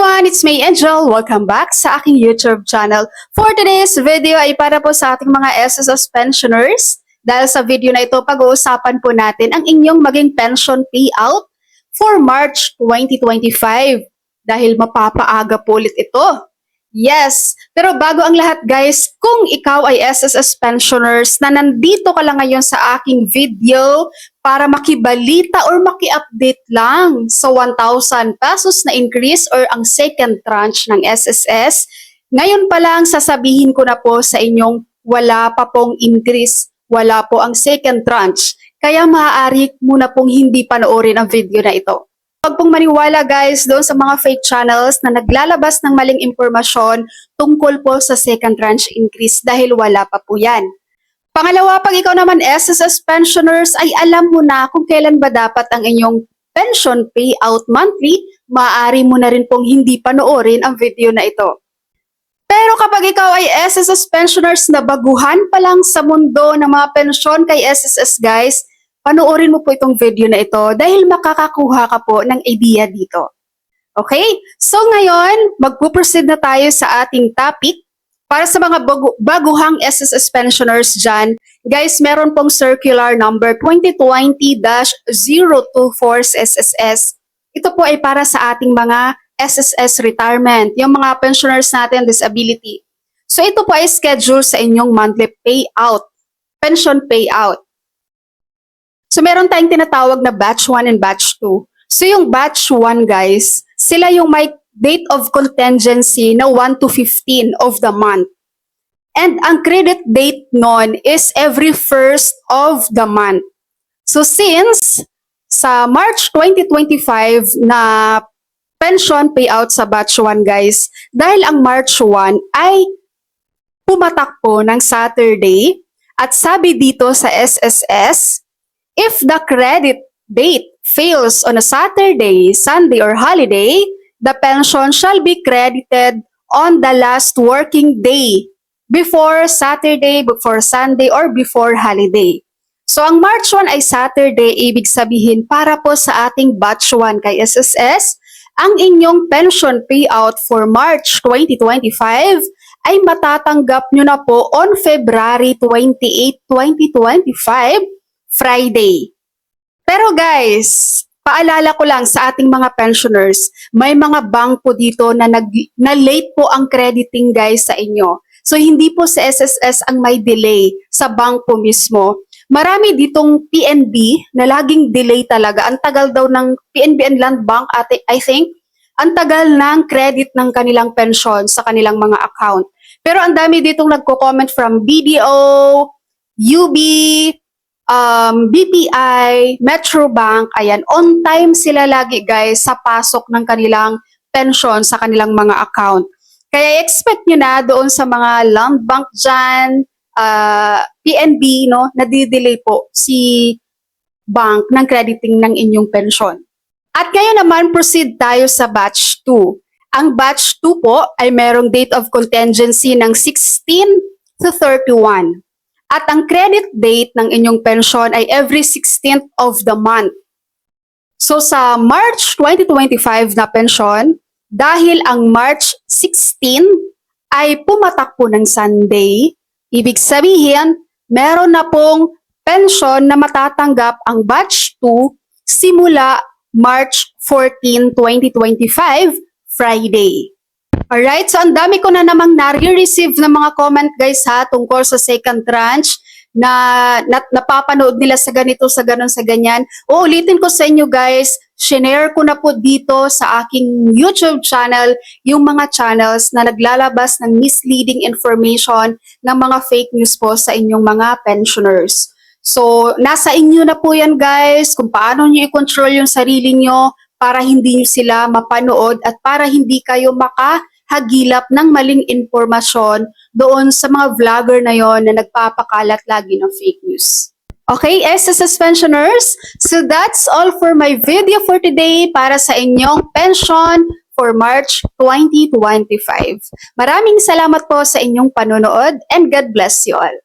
everyone! It's May Angel. Welcome back sa aking YouTube channel. For today's video ay para po sa ating mga SSS pensioners. Dahil sa video na ito, pag-uusapan po natin ang inyong maging pension payout for March 2025. Dahil mapapaaga po ulit ito. Yes, pero bago ang lahat guys, kung ikaw ay SSS pensioners na nandito ka lang ngayon sa aking video para makibalita or maki-update lang sa 1,000 pesos na increase or ang second tranche ng SSS, ngayon pa lang sasabihin ko na po sa inyong wala pa pong increase, wala po ang second tranche. Kaya maaari muna pong hindi panoorin ang video na ito. Huwag pong maniwala guys doon sa mga fake channels na naglalabas ng maling impormasyon tungkol po sa second tranche increase dahil wala pa po yan. Pangalawa, pag ikaw naman SSS pensioners ay alam mo na kung kailan ba dapat ang inyong pension payout monthly, maaari mo na rin pong hindi panoorin ang video na ito. Pero kapag ikaw ay SSS pensioners na baguhan pa lang sa mundo ng mga pensyon kay SSS guys, panoorin mo po itong video na ito dahil makakakuha ka po ng idea dito. Okay? So ngayon, magpuproceed na tayo sa ating topic. Para sa mga baguhang SSS pensioners dyan, guys, meron pong circular number 2020-024 SSS. Ito po ay para sa ating mga SSS retirement, yung mga pensioners natin disability. So ito po ay schedule sa inyong monthly payout, pension payout. So meron tayong tinatawag na batch 1 and batch 2. So yung batch 1 guys, sila yung may date of contingency na 1 to 15 of the month. And ang credit date nun is every first of the month. So since sa March 2025 na pension payout sa batch 1 guys, dahil ang March 1 ay pumatak po ng Saturday at sabi dito sa SSS, if the credit date fails on a Saturday, Sunday, or holiday, the pension shall be credited on the last working day before Saturday, before Sunday, or before holiday. So, ang March 1 ay Saturday, ibig sabihin para po sa ating batch 1 kay SSS, ang inyong pension payout for March 2025 ay matatanggap nyo na po on February 28, 2025, Friday. Pero guys, paalala ko lang sa ating mga pensioners, may mga bangko dito na late po ang crediting guys sa inyo. So hindi po sa SSS ang may delay sa bangko mismo. Marami ditong PNB na laging delay talaga. Ang tagal daw ng PNB and Land Bank, I think, ang tagal ng credit ng kanilang pension sa kanilang mga account. Pero ang dami ditong nagko-comment from BDO, UB, BPI, Metro Bank, ayan, on time sila lagi guys sa pasok ng kanilang pension sa kanilang mga account. Kaya expect nyo na doon sa mga land bank dyan, PNB, no, nadidelay po si bank ng crediting ng inyong pension. At ngayon naman, proceed tayo sa batch 2. Ang batch 2 po ay merong date of contingency ng 16 to 31. At ang credit date ng inyong pension ay every 16th of the month. So sa March 2025 na pension, dahil ang March 16 ay pumatak po ng Sunday, ibig sabihin, meron na pong pension na matatanggap ang batch 2 simula March 14, 2025, Friday. Alright, so ang dami ko na namang nare-receive ng mga comment guys ha, tungkol sa second tranche na napapanood nila sa ganito, sa ganon, sa ganyan. Uulitin ko sa inyo guys, shinare ko na po dito sa aking YouTube channel yung mga channels na naglalabas ng misleading information ng mga fake news po sa inyong mga pensioners. So, nasa inyo na po yan guys, kung paano nyo i-control yung sarili nyo para hindi nyo sila mapanood at para hindi kayo makahagilap ng maling impormasyon doon sa mga vlogger na yon na nagpapakalat lagi ng fake news. Okay, SSS pensioners, so that's all for my video for today para sa inyong pension for March 2025. Maraming salamat po sa inyong panonood and God bless you all.